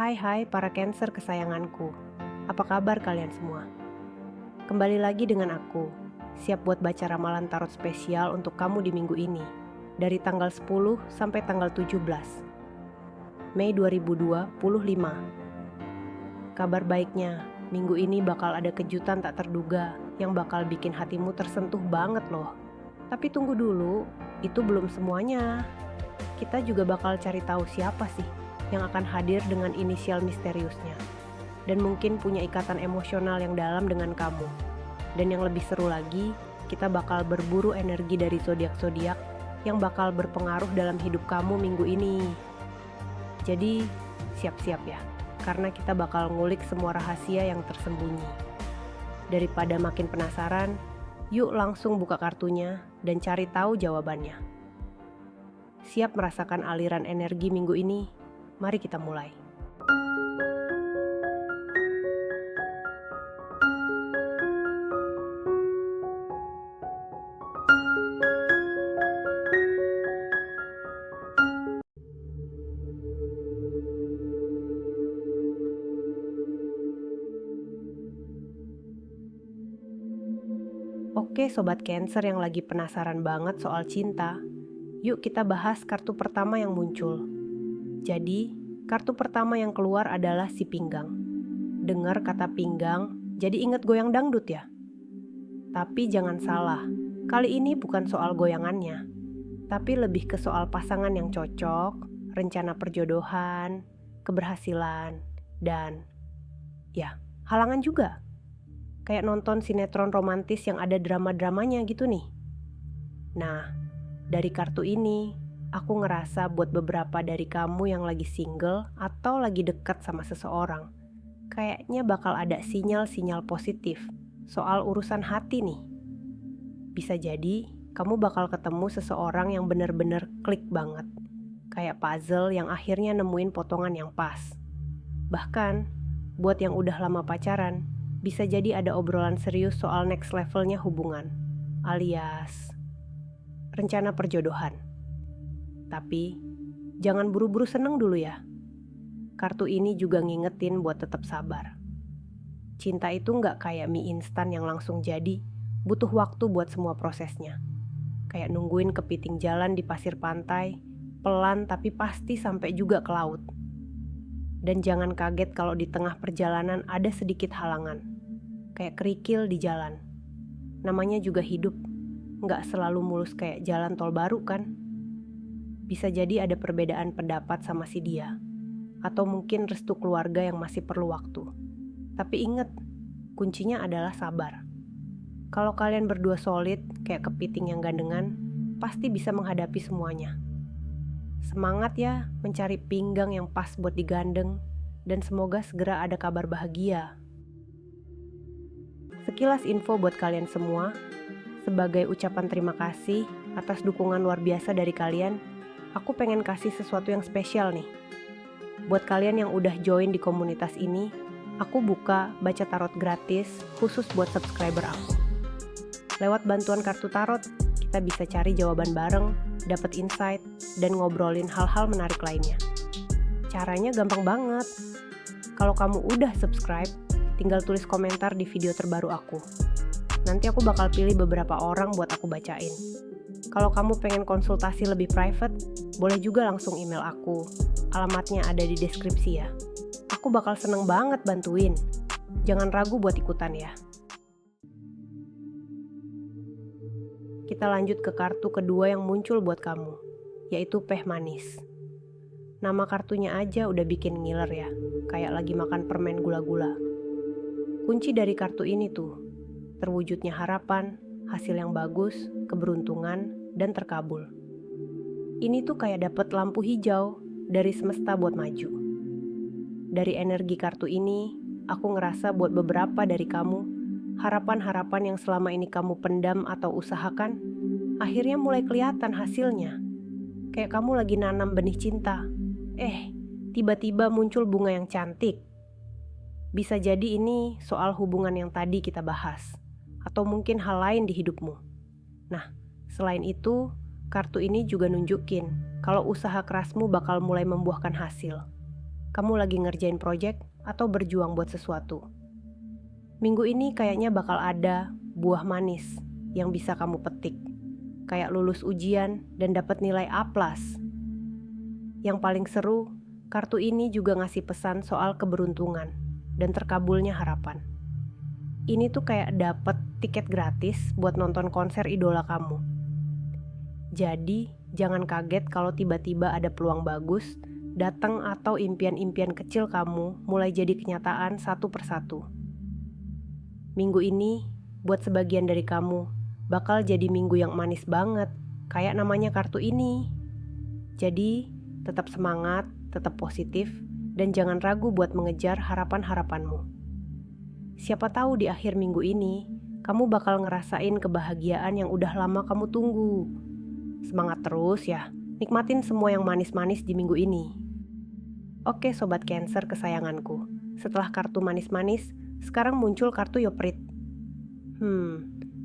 Hai para Cancer kesayanganku. Apa kabar kalian semua? Kembali lagi dengan aku. Siap buat baca ramalan tarot spesial untuk kamu di minggu ini. Dari tanggal 10 sampai tanggal 17 Mei 2025. Kabar baiknya, minggu ini bakal ada kejutan tak terduga yang bakal bikin hatimu tersentuh banget loh. Tapi tunggu dulu, itu belum semuanya. Kita juga bakal cari tahu siapa sih yang akan hadir dengan inisial misteriusnya, dan mungkin punya ikatan emosional yang dalam dengan kamu. Dan yang lebih seru lagi, kita bakal berburu energi dari zodiak-zodiak yang bakal berpengaruh dalam hidup kamu minggu ini. Jadi, siap-siap ya, karena kita bakal ngulik semua rahasia yang tersembunyi. Daripada makin penasaran, yuk langsung buka kartunya dan cari tahu jawabannya. Siap merasakan aliran energi minggu ini? Mari kita mulai. Oke Sobat Cancer yang lagi penasaran banget soal cinta, yuk kita bahas kartu pertama yang muncul. Jadi, kartu pertama yang keluar adalah si pinggang. Dengar kata pinggang, jadi inget goyang dangdut ya? Tapi jangan salah, kali ini bukan soal goyangannya, tapi lebih ke soal pasangan yang cocok, rencana perjodohan, keberhasilan, dan ya, halangan juga. Kayak nonton sinetron romantis yang ada drama-dramanya gitu nih. Nah, dari kartu ini, aku ngerasa buat beberapa dari kamu yang lagi single atau lagi dekat sama seseorang, kayaknya bakal ada sinyal-sinyal positif soal urusan hati nih. Bisa jadi kamu bakal ketemu seseorang yang bener-bener klik banget, kayak puzzle yang akhirnya nemuin potongan yang pas. Bahkan, buat yang udah lama pacaran, bisa jadi ada obrolan serius soal next levelnya hubungan, alias rencana perjodohan. Tapi, jangan buru-buru seneng dulu ya. Kartu ini juga ngingetin buat tetap sabar. Cinta itu nggak kayak mie instan yang langsung jadi, butuh waktu buat semua prosesnya. Kayak nungguin kepiting jalan di pasir pantai, pelan tapi pasti sampai juga ke laut. Dan jangan kaget kalau di tengah perjalanan ada sedikit halangan, kayak kerikil di jalan. Namanya juga hidup, nggak selalu mulus kayak jalan tol baru kan? Bisa jadi ada perbedaan pendapat sama si dia, atau mungkin restu keluarga yang masih perlu waktu. Tapi ingat, kuncinya adalah sabar. Kalau kalian berdua solid, kayak kepiting yang gandengan, pasti bisa menghadapi semuanya. Semangat ya mencari pinggang yang pas buat digandeng, dan semoga segera ada kabar bahagia. Sekilas info buat kalian semua, sebagai ucapan terima kasih atas dukungan luar biasa dari kalian, aku pengen kasih sesuatu yang spesial nih. Buat kalian yang udah join di komunitas ini, aku buka baca tarot gratis khusus buat subscriber aku. Lewat bantuan kartu tarot, kita bisa cari jawaban bareng, dapat insight, dan ngobrolin hal-hal menarik lainnya. Caranya gampang banget. Kalau kamu udah subscribe, tinggal tulis komentar di video terbaru aku. Nanti aku bakal pilih beberapa orang buat aku bacain. Kalau kamu pengen konsultasi lebih private, boleh juga langsung email aku. Alamatnya ada di deskripsi ya. Aku bakal seneng banget bantuin. Jangan ragu buat ikutan ya. Kita lanjut ke kartu kedua yang muncul buat kamu, yaitu peh manis. Nama kartunya aja udah bikin ngiler ya, kayak lagi makan permen gula-gula. Kunci dari kartu ini tuh, terwujudnya harapan, hasil yang bagus, keberuntungan, dan terkabul. Ini tuh kayak dapet lampu hijau dari semesta buat maju. Dari energi kartu ini, aku ngerasa buat beberapa dari kamu, harapan-harapan yang selama ini kamu pendam atau usahakan, akhirnya mulai kelihatan hasilnya. Kayak kamu lagi nanam benih cinta. Tiba-tiba muncul bunga yang cantik. Bisa jadi ini soal hubungan yang tadi kita bahas, atau mungkin hal lain di hidupmu. Nah, selain itu, kartu ini juga nunjukin kalau usaha kerasmu bakal mulai membuahkan hasil. kamu lagi ngerjain project atau berjuang buat sesuatu. Minggu ini kayaknya bakal ada buah manis yang bisa kamu petik, kayak lulus ujian dan dapat nilai A+. Yang paling seru, kartu ini juga ngasih pesan soal keberuntungan dan terkabulnya harapan. Ini tuh kayak dapet tiket gratis buat nonton konser idola kamu. Jadi, jangan kaget kalau tiba-tiba ada peluang bagus datang atau impian-impian kecil kamu mulai jadi kenyataan satu persatu. Minggu ini, buat sebagian dari kamu, bakal jadi minggu yang manis banget, kayak namanya kartu ini. Jadi, tetap semangat, tetap positif, dan jangan ragu buat mengejar harapan-harapanmu. Siapa tahu di akhir minggu ini, kamu bakal ngerasain kebahagiaan yang udah lama kamu tunggu. Semangat terus ya, nikmatin semua yang manis-manis di minggu ini. Oke Sobat Cancer kesayanganku, setelah kartu manis-manis, sekarang muncul kartu Yoprit.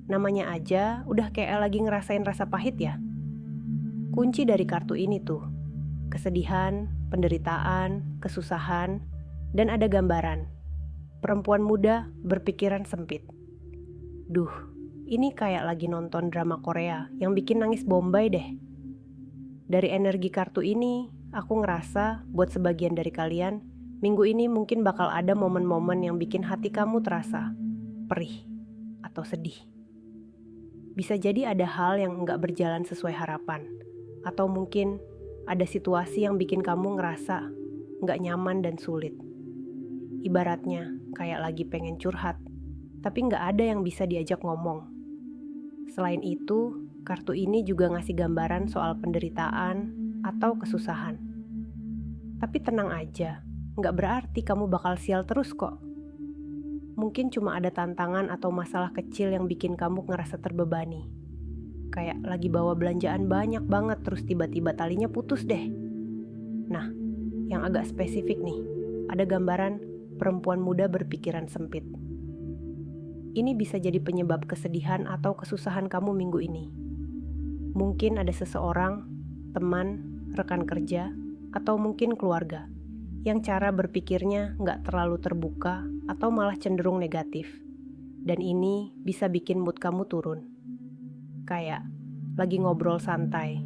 Namanya aja udah kayak lagi ngerasain rasa pahit ya. Kunci dari kartu ini tuh, kesedihan, penderitaan, kesusahan, dan ada gambaran. Perempuan muda berpikiran sempit. Duh, ini kayak lagi nonton drama Korea yang bikin nangis Bombay deh. Dari energi kartu ini, aku ngerasa buat sebagian dari kalian, minggu ini mungkin bakal ada momen-momen yang bikin hati kamu terasa perih atau sedih. Bisa jadi ada hal yang nggak berjalan sesuai harapan, atau mungkin ada situasi yang bikin kamu ngerasa nggak nyaman dan sulit. Ibaratnya kayak lagi pengen curhat, tapi nggak ada yang bisa diajak ngomong. Selain itu, kartu ini juga ngasih gambaran soal penderitaan atau kesusahan. Tapi tenang aja, nggak berarti kamu bakal sial terus kok. Mungkin cuma ada tantangan atau masalah kecil yang bikin kamu ngerasa terbebani. Kayak lagi bawa belanjaan banyak banget terus tiba-tiba talinya putus deh. Nah, yang agak spesifik nih, ada gambaran perempuan muda berpikiran sempit. Ini bisa jadi penyebab kesedihan atau kesusahan kamu minggu ini. Mungkin ada seseorang, teman, rekan kerja, atau mungkin keluarga yang cara berpikirnya nggak terlalu terbuka atau malah cenderung negatif. Dan ini bisa bikin mood kamu turun. Kayak lagi ngobrol santai,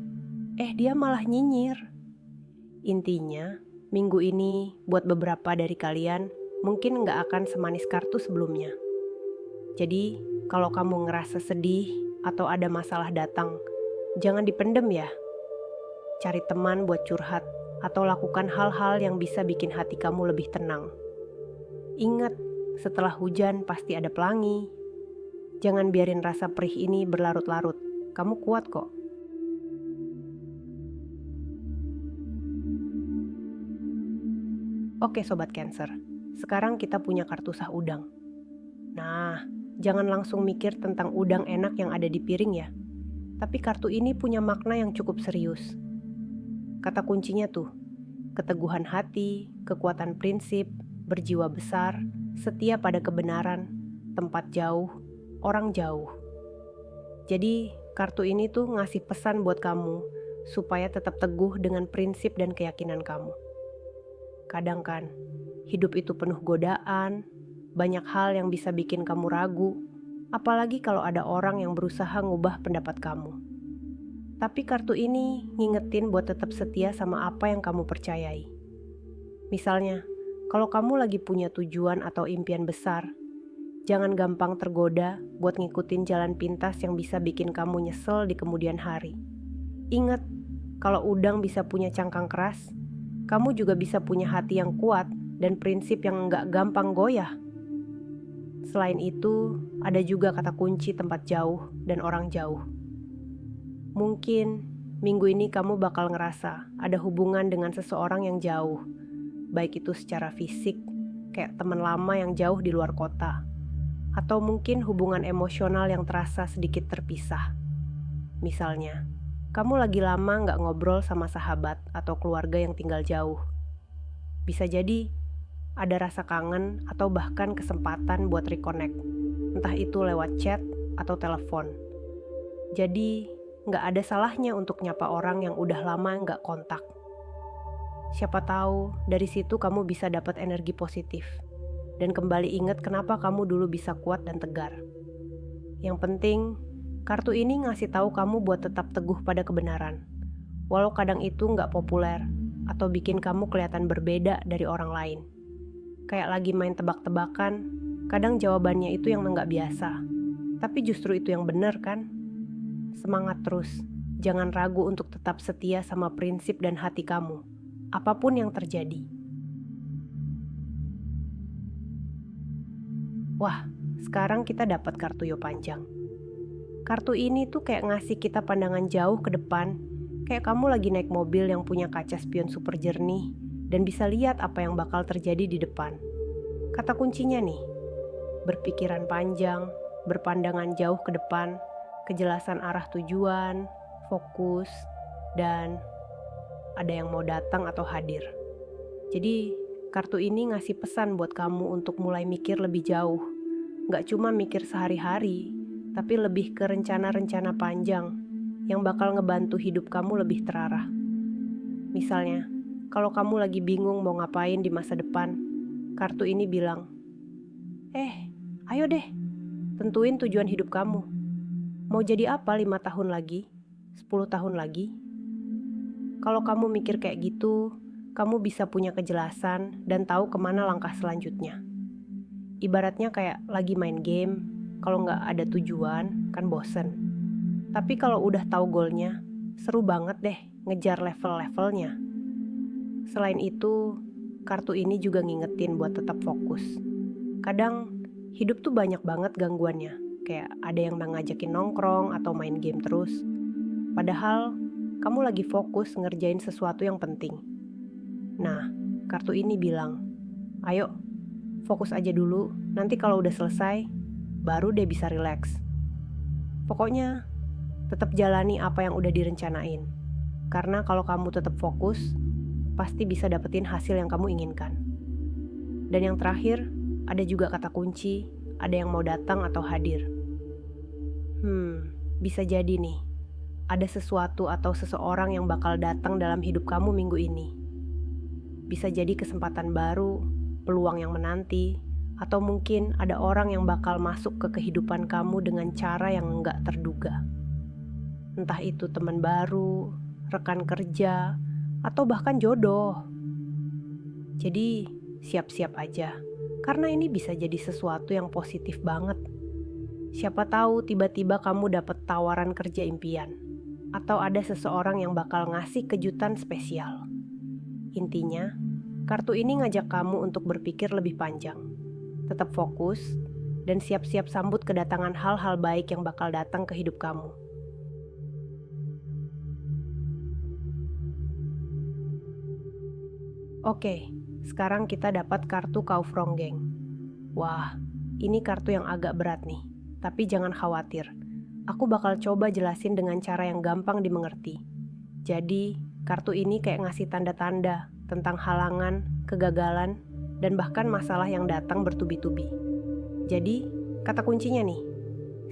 dia malah nyinyir. Intinya, minggu ini buat beberapa dari kalian mungkin nggak akan semanis kartu sebelumnya. Jadi, kalau kamu ngerasa sedih atau ada masalah datang, jangan dipendem ya. Cari teman buat curhat atau lakukan hal-hal yang bisa bikin hati kamu lebih tenang. Ingat, setelah hujan pasti ada pelangi. Jangan biarin rasa perih ini berlarut-larut. Kamu kuat kok. Oke Sobat Cancer, sekarang kita punya kartu sah udang. Nah, jangan langsung mikir tentang udang enak yang ada di piring ya. Tapi kartu ini punya makna yang cukup serius. Kata kuncinya tuh, keteguhan hati, kekuatan prinsip, berjiwa besar, setia pada kebenaran, tempat jauh, orang jauh. Jadi, kartu ini tuh ngasih pesan buat kamu supaya tetap teguh dengan prinsip dan keyakinan kamu. Kadang kan, hidup itu penuh godaan, banyak hal yang bisa bikin kamu ragu, apalagi kalau ada orang yang berusaha ngubah pendapat kamu. Tapi kartu ini ngingetin buat tetap setia sama apa yang kamu percayai. Misalnya, kalau kamu lagi punya tujuan atau impian besar, jangan gampang tergoda buat ngikutin jalan pintas yang bisa bikin kamu nyesel di kemudian hari. Ingat, kalau udang bisa punya cangkang keras, kamu juga bisa punya hati yang kuat dan prinsip yang nggak gampang goyah. Selain itu, ada juga kata kunci tempat jauh dan orang jauh. Mungkin minggu ini kamu bakal ngerasa ada hubungan dengan seseorang yang jauh, baik itu secara fisik, kayak teman lama yang jauh di luar kota, atau mungkin hubungan emosional yang terasa sedikit terpisah. Misalnya, kamu lagi lama nggak ngobrol sama sahabat atau keluarga yang tinggal jauh. Bisa jadi ada rasa kangen atau bahkan kesempatan buat reconnect, entah itu lewat chat atau telepon. Jadi, nggak ada salahnya untuk nyapa orang yang udah lama nggak kontak. Siapa tahu dari situ kamu bisa dapat energi positif dan kembali ingat kenapa kamu dulu bisa kuat dan tegar. Yang penting, kartu ini ngasih tahu kamu buat tetap teguh pada kebenaran. Walau kadang itu nggak populer atau bikin kamu kelihatan berbeda dari orang lain. Kayak lagi main tebak-tebakan, kadang jawabannya itu yang nggak biasa. Tapi justru itu yang benar kan? Semangat terus, jangan ragu untuk tetap setia sama prinsip dan hati kamu, apapun yang terjadi. Wah, sekarang kita dapat kartu Yo Panjang. Kartu ini tuh kayak ngasih kita pandangan jauh ke depan, kayak kamu lagi naik mobil yang punya kaca spion super jernih dan bisa lihat apa yang bakal terjadi di depan. Kata kuncinya nih, berpikiran panjang, berpandangan jauh ke depan, kejelasan arah tujuan, fokus, dan ada yang mau datang atau hadir. Jadi, kartu ini ngasih pesan buat kamu untuk mulai mikir lebih jauh. Nggak cuma mikir sehari-hari, tapi lebih ke rencana-rencana panjang yang bakal ngebantu hidup kamu lebih terarah. Misalnya, kalau kamu lagi bingung mau ngapain di masa depan, kartu ini bilang, ayo deh, tentuin tujuan hidup kamu. Mau jadi apa 5 tahun lagi, 10 tahun lagi? Kalau kamu mikir kayak gitu, kamu bisa punya kejelasan dan tahu kemana langkah selanjutnya. Ibaratnya kayak lagi main game, kalau nggak ada tujuan, kan bosen. Tapi kalau udah tahu goalnya, seru banget deh ngejar level-levelnya. Selain itu, kartu ini juga ngingetin buat tetap fokus. Kadang, hidup tuh banyak banget gangguannya, kayak ada yang ngajakin nongkrong atau main game terus. Padahal, kamu lagi fokus ngerjain sesuatu yang penting. Nah, kartu ini bilang, ayo, fokus aja dulu, nanti kalau udah selesai, baru deh bisa rileks. Pokoknya, tetap jalani apa yang udah direncanain. Karena kalau kamu tetap fokus, pasti bisa dapetin hasil yang kamu inginkan. Dan yang terakhir, ada juga kata kunci, ada yang mau datang atau hadir. Bisa jadi nih, ada sesuatu atau seseorang yang bakal datang dalam hidup kamu minggu ini. Bisa jadi kesempatan baru, peluang yang menanti, atau mungkin ada orang yang bakal masuk ke kehidupan kamu dengan cara yang nggak terduga. Entah itu teman baru, rekan kerja, atau bahkan jodoh. Jadi siap-siap aja, karena ini bisa jadi sesuatu yang positif banget. Siapa tahu tiba-tiba kamu dapat tawaran kerja impian, atau ada seseorang yang bakal ngasih kejutan spesial. Intinya, kartu ini ngajak kamu untuk berpikir lebih panjang, tetap fokus, dan siap-siap sambut kedatangan hal-hal baik yang bakal datang ke hidup kamu. Oke, sekarang kita dapat kartu Kaufronggeng. Wah, ini kartu yang agak berat nih, tapi jangan khawatir. Aku bakal coba jelasin dengan cara yang gampang dimengerti. Jadi, kartu ini kayak ngasih tanda-tanda tentang halangan, kegagalan, dan bahkan masalah yang datang bertubi-tubi. Jadi, kata kuncinya nih,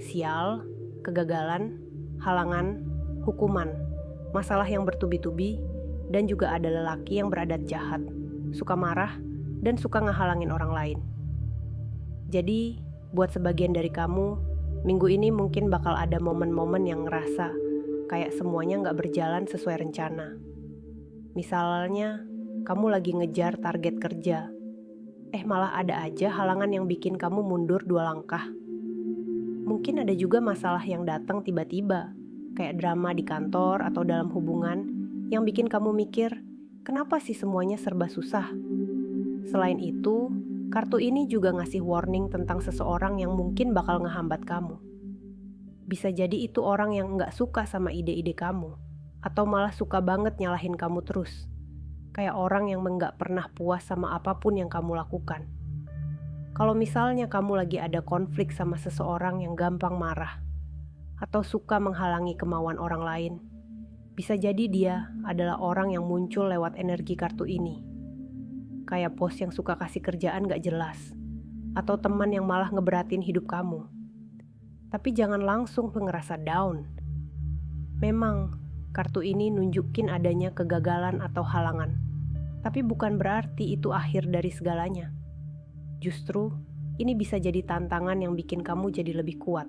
sial, kegagalan, halangan, hukuman, masalah yang bertubi-tubi, dan juga ada lelaki yang beradat jahat, suka marah, dan suka ngehalangin orang lain. Jadi, buat sebagian dari kamu, minggu ini mungkin bakal ada momen-momen yang ngerasa kayak semuanya nggak berjalan sesuai rencana. Misalnya, kamu lagi ngejar target kerja, malah ada aja halangan yang bikin kamu mundur 2 langkah. Mungkin ada juga masalah yang datang tiba-tiba, kayak drama di kantor atau dalam hubungan, yang bikin kamu mikir, kenapa sih semuanya serba susah? Selain itu, kartu ini juga ngasih warning tentang seseorang yang mungkin bakal ngehambat kamu. Bisa jadi itu orang yang nggak suka sama ide-ide kamu, atau malah suka banget nyalahin kamu terus. Kayak orang yang nggak pernah puas sama apapun yang kamu lakukan. Kalau misalnya kamu lagi ada konflik sama seseorang yang gampang marah, atau suka menghalangi kemauan orang lain, bisa jadi dia adalah orang yang muncul lewat energi kartu ini. Kayak bos yang suka kasih kerjaan gak jelas, atau teman yang malah ngeberatin hidup kamu. Tapi jangan langsung ngerasa down. Memang, kartu ini nunjukin adanya kegagalan atau halangan. Tapi bukan berarti itu akhir dari segalanya. Justru, ini bisa jadi tantangan yang bikin kamu jadi lebih kuat.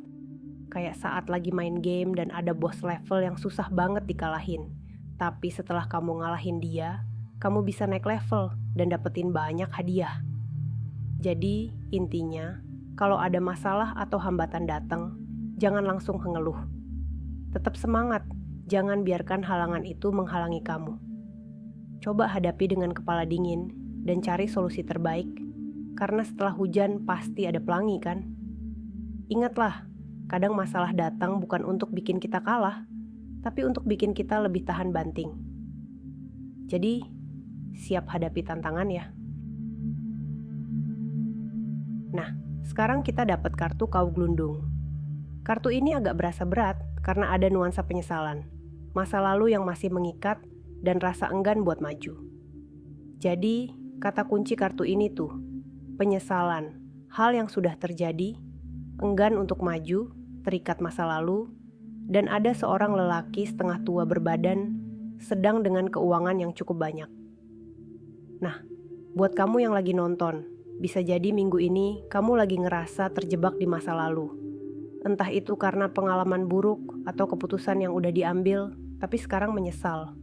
Kayak saat lagi main game dan ada boss level yang susah banget dikalahin. Tapi setelah kamu ngalahin dia, kamu bisa naik level dan dapetin banyak hadiah. Jadi, intinya, kalau ada masalah atau hambatan datang, jangan langsung mengeluh. Tetap semangat, jangan biarkan halangan itu menghalangi kamu. Coba hadapi dengan kepala dingin dan cari solusi terbaik, karena setelah hujan pasti ada pelangi kan? Ingatlah, kadang masalah datang bukan untuk bikin kita kalah, tapi untuk bikin kita lebih tahan banting. Jadi, siap hadapi tantangan ya. Nah, sekarang kita dapat kartu Kau Glundung. Kartu ini agak berasa berat karena ada nuansa penyesalan, masa lalu yang masih mengikat, dan rasa enggan buat maju. Jadi, kata kunci kartu ini tuh, penyesalan, hal yang sudah terjadi, enggan untuk maju, terikat masa lalu, dan ada seorang lelaki setengah tua berbadan, sedang dengan keuangan yang cukup banyak. Nah, buat kamu yang lagi nonton, bisa jadi minggu ini kamu lagi ngerasa terjebak di masa lalu. Entah itu karena pengalaman buruk atau keputusan yang udah diambil, tapi sekarang menyesal.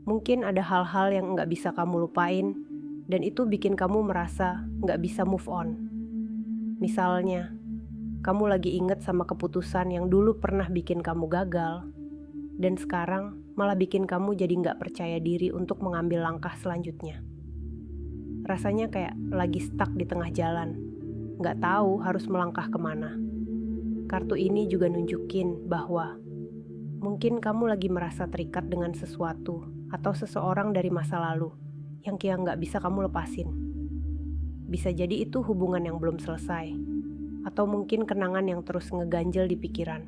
Mungkin ada hal-hal yang nggak bisa kamu lupain, dan itu bikin kamu merasa nggak bisa move on. Misalnya, kamu lagi inget sama keputusan yang dulu pernah bikin kamu gagal, dan sekarang malah bikin kamu jadi nggak percaya diri untuk mengambil langkah selanjutnya. Rasanya kayak lagi stuck di tengah jalan, nggak tahu harus melangkah kemana. Kartu ini juga nunjukin bahwa mungkin kamu lagi merasa terikat dengan sesuatu atau seseorang dari masa lalu yang kayak nggak bisa kamu lepasin. Bisa jadi itu hubungan yang belum selesai, atau mungkin kenangan yang terus ngeganjel di pikiran.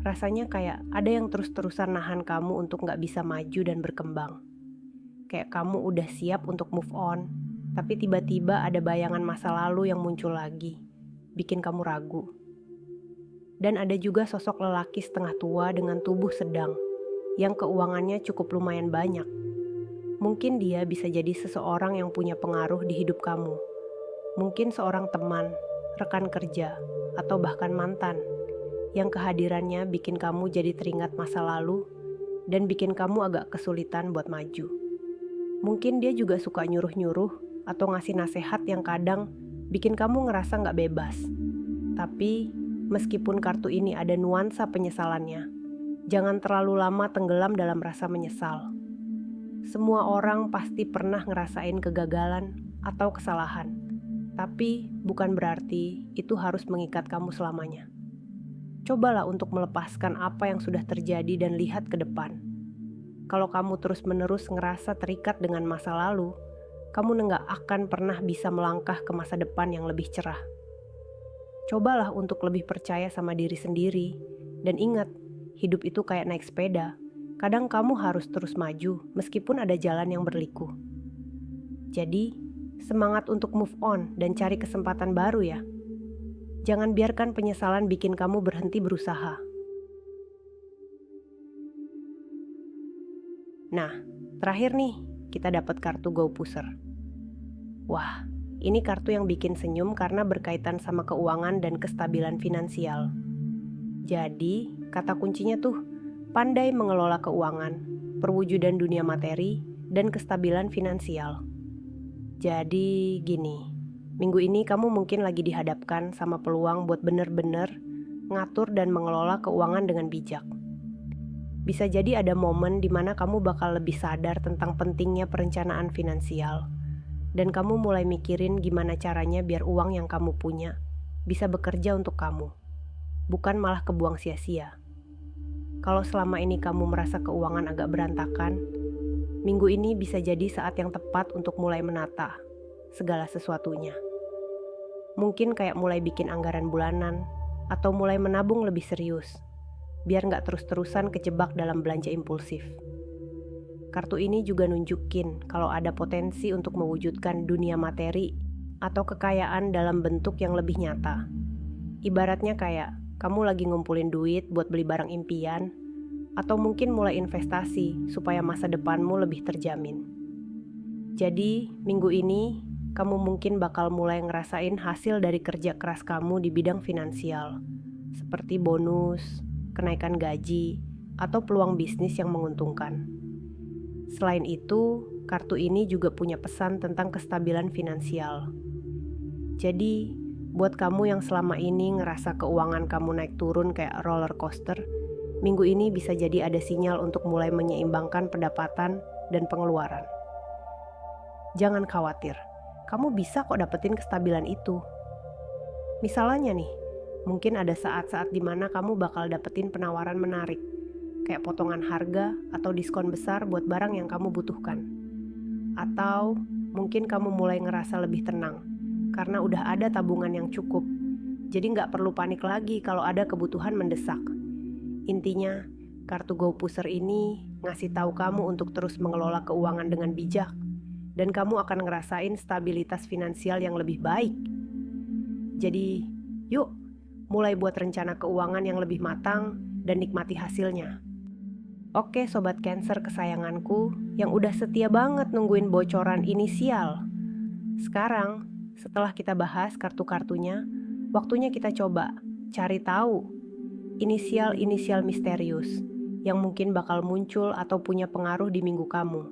Rasanya kayak ada yang terus-terusan nahan kamu untuk nggak bisa maju dan berkembang. Kayak kamu udah siap untuk move on, tapi tiba-tiba ada bayangan masa lalu yang muncul lagi, bikin kamu ragu. Dan ada juga sosok lelaki setengah tua dengan tubuh sedang, yang keuangannya cukup lumayan banyak. Mungkin dia bisa jadi seseorang yang punya pengaruh di hidup kamu. Mungkin seorang teman, rekan kerja, atau bahkan mantan, yang kehadirannya bikin kamu jadi teringat masa lalu dan bikin kamu agak kesulitan buat maju. Mungkin dia juga suka nyuruh-nyuruh atau ngasih nasihat yang kadang bikin kamu ngerasa gak bebas. Tapi, meskipun kartu ini ada nuansa penyesalannya, jangan terlalu lama tenggelam dalam rasa menyesal. Semua orang pasti pernah ngerasain kegagalan atau kesalahan, tapi bukan berarti itu harus mengikat kamu selamanya. Cobalah untuk melepaskan apa yang sudah terjadi dan lihat ke depan. Kalau kamu terus-menerus ngerasa terikat dengan masa lalu, kamu nggak akan pernah bisa melangkah ke masa depan yang lebih cerah. Cobalah untuk lebih percaya sama diri sendiri, dan ingat, hidup itu kayak naik sepeda. Kadang kamu harus terus maju meskipun ada jalan yang berliku. Jadi, semangat untuk move on dan cari kesempatan baru ya. Jangan biarkan penyesalan bikin kamu berhenti berusaha. Nah, terakhir nih, kita dapat kartu Go Pusher. Wah, ini kartu yang bikin senyum karena berkaitan sama keuangan dan kestabilan finansial. Jadi, kata kuncinya tuh, pandai mengelola keuangan, perwujudan dunia materi, dan kestabilan finansial. Jadi, gini, minggu ini kamu mungkin lagi dihadapkan sama peluang buat bener-bener ngatur dan mengelola keuangan dengan bijak. Bisa jadi ada momen di mana kamu bakal lebih sadar tentang pentingnya perencanaan finansial, dan kamu mulai mikirin gimana caranya biar uang yang kamu punya bisa bekerja untuk kamu, bukan malah kebuang sia-sia. Kalau selama ini kamu merasa keuangan agak berantakan, minggu ini bisa jadi saat yang tepat untuk mulai menata segala sesuatunya. Mungkin kayak mulai bikin anggaran bulanan, atau mulai menabung lebih serius, biar nggak terus-terusan kejebak dalam belanja impulsif. Kartu ini juga nunjukin kalau ada potensi untuk mewujudkan dunia materi atau kekayaan dalam bentuk yang lebih nyata. Ibaratnya kayak kamu lagi ngumpulin duit buat beli barang impian, atau mungkin mulai investasi supaya masa depanmu lebih terjamin. Jadi, minggu ini kamu mungkin bakal mulai ngerasain hasil dari kerja keras kamu di bidang finansial, seperti bonus, kenaikan gaji, atau peluang bisnis yang menguntungkan. Selain itu, kartu ini juga punya pesan tentang kestabilan finansial. Jadi, buat kamu yang selama ini ngerasa keuangan kamu naik turun kayak roller coaster, minggu ini bisa jadi ada sinyal untuk mulai menyeimbangkan pendapatan dan pengeluaran. Jangan khawatir, kamu bisa kok dapetin kestabilan itu. Misalnya nih, mungkin ada saat-saat di mana kamu bakal dapetin penawaran menarik, kayak potongan harga atau diskon besar buat barang yang kamu butuhkan. Atau mungkin kamu mulai ngerasa lebih tenang, karena udah ada tabungan yang cukup. Jadi nggak perlu panik lagi kalau ada kebutuhan mendesak. Intinya, kartu GoPuser ini ngasih tahu kamu untuk terus mengelola keuangan dengan bijak, dan kamu akan ngerasain stabilitas finansial yang lebih baik. Jadi, yuk mulai buat rencana keuangan yang lebih matang dan nikmati hasilnya. Oke Sobat Cancer kesayanganku yang udah setia banget nungguin bocoran inisial. Sekarang, setelah kita bahas kartu-kartunya, waktunya kita coba cari tahu inisial-inisial misterius yang mungkin bakal muncul atau punya pengaruh di minggu kamu.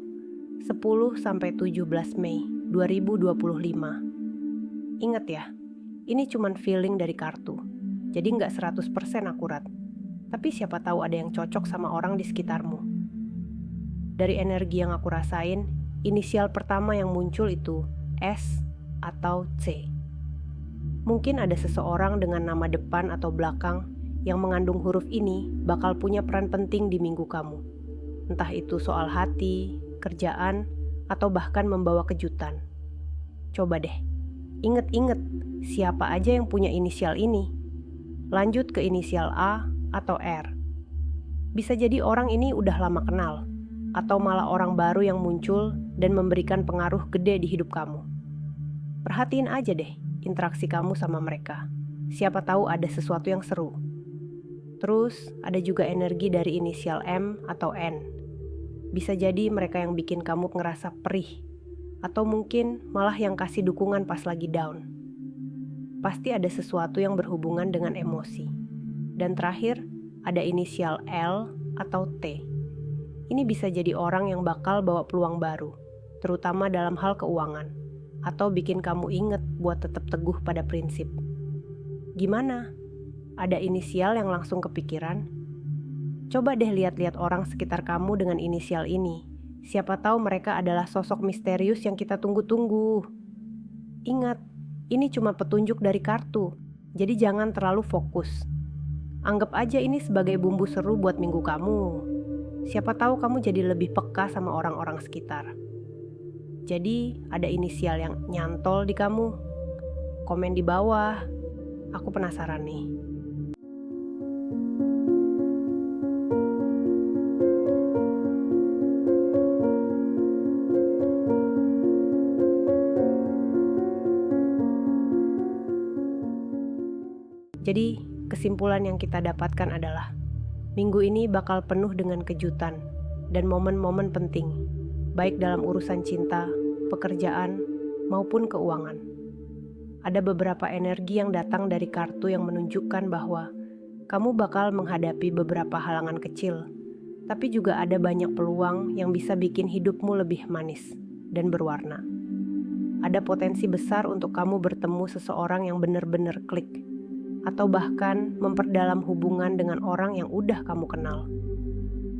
10-17 Mei 2025. Ingat ya, ini cuman feeling dari kartu, jadi nggak 100% akurat. Tapi siapa tahu ada yang cocok sama orang di sekitarmu. Dari energi yang aku rasain, inisial pertama yang muncul itu S atau C. Mungkin ada seseorang dengan nama depan atau belakang yang mengandung huruf ini bakal punya peran penting di minggu kamu. Entah itu soal hati, kerjaan, atau bahkan membawa kejutan. Coba deh, inget-inget siapa aja yang punya inisial ini. Lanjut ke inisial A atau R. Bisa jadi orang ini udah lama kenal, atau malah orang baru yang muncul dan memberikan pengaruh gede di hidup kamu. Perhatiin aja deh interaksi kamu sama mereka. Siapa tahu ada sesuatu yang seru. Terus ada juga energi dari inisial M atau N. Bisa jadi mereka yang bikin kamu ngerasa perih, atau mungkin malah yang kasih dukungan pas lagi down. Pasti ada sesuatu yang berhubungan dengan emosi. Dan terakhir, ada inisial L atau T. Ini bisa jadi orang yang bakal bawa peluang baru, terutama dalam hal keuangan, atau bikin kamu inget buat tetap teguh pada prinsip. Gimana? Ada inisial yang langsung kepikiran? Coba deh lihat-lihat orang sekitar kamu dengan inisial ini. Siapa tahu mereka adalah sosok misterius yang kita tunggu-tunggu. Ingat, ini cuma petunjuk dari kartu, jadi jangan terlalu fokus. Anggap aja ini sebagai bumbu seru buat minggu kamu. Siapa tahu kamu jadi lebih peka sama orang-orang sekitar. Jadi ada inisial yang nyantol di kamu? Komen di bawah. Aku penasaran nih. Jadi, kesimpulan yang kita dapatkan adalah minggu ini bakal penuh dengan kejutan dan momen-momen penting, baik dalam urusan cinta, pekerjaan, maupun keuangan. Ada beberapa energi yang datang dari kartu yang menunjukkan bahwa kamu bakal menghadapi beberapa halangan kecil, tapi juga ada banyak peluang yang bisa bikin hidupmu lebih manis dan berwarna. Ada potensi besar untuk kamu bertemu seseorang yang benar-benar klik, atau bahkan memperdalam hubungan dengan orang yang udah kamu kenal.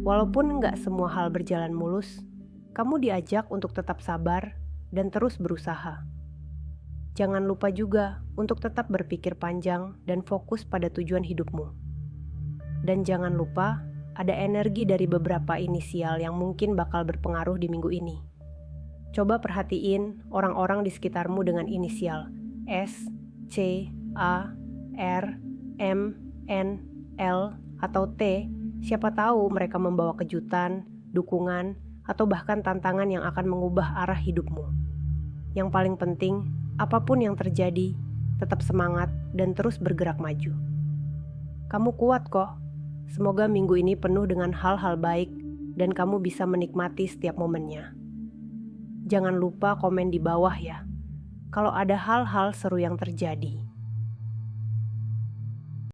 Walaupun nggak semua hal berjalan mulus, kamu diajak untuk tetap sabar dan terus berusaha. Jangan lupa juga untuk tetap berpikir panjang dan fokus pada tujuan hidupmu. Dan jangan lupa ada energi dari beberapa inisial yang mungkin bakal berpengaruh di minggu ini. Coba perhatiin orang-orang di sekitarmu dengan inisial S, C, A, R, M, N, L, atau T. Siapa tahu mereka membawa kejutan, dukungan, atau bahkan tantangan yang akan mengubah arah hidupmu. Yang paling penting, apapun yang terjadi, tetap semangat dan terus bergerak maju. Kamu kuat kok. Semoga minggu ini penuh dengan hal-hal baik dan kamu bisa menikmati setiap momennya. Jangan lupa komen di bawah ya, kalau ada hal-hal seru yang terjadi.